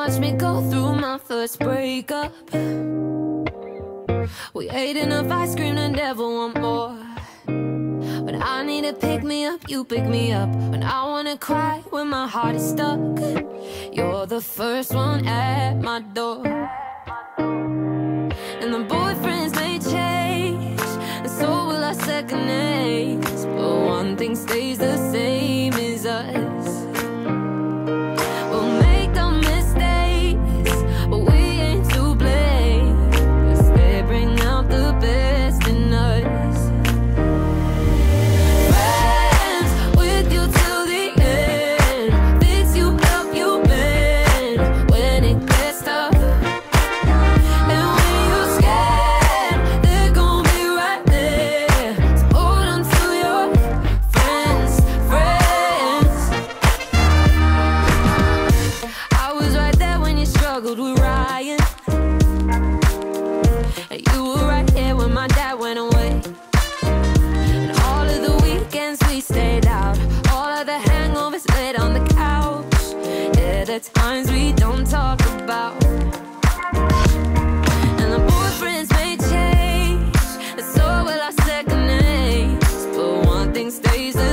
watched me go through my first breakup. We ate enough ice cream to never want more. When I need to pick me up, you pick me up. When I wanna cry, when my heart is stuck, you're the first one at my door. And the boyfriends may change, and so will our second names, but one thing stays the same is us. We'll make the mistakes, but we ain't to blame, 'cause they bring out the best in us. Friends with you till the end, fix you up, you bend when it gets tough. And when you're scared, they're gon' be right there. So hold on to your friends, friends. I was right there when you struggled with Ryan, and you were right here when my dad went away. And all of the weekends we stayed out, all of the hangovers laid on the couch. Yeah, the times we don't talk about. And the boyfriends may change, and so will our second names, but one thing stays the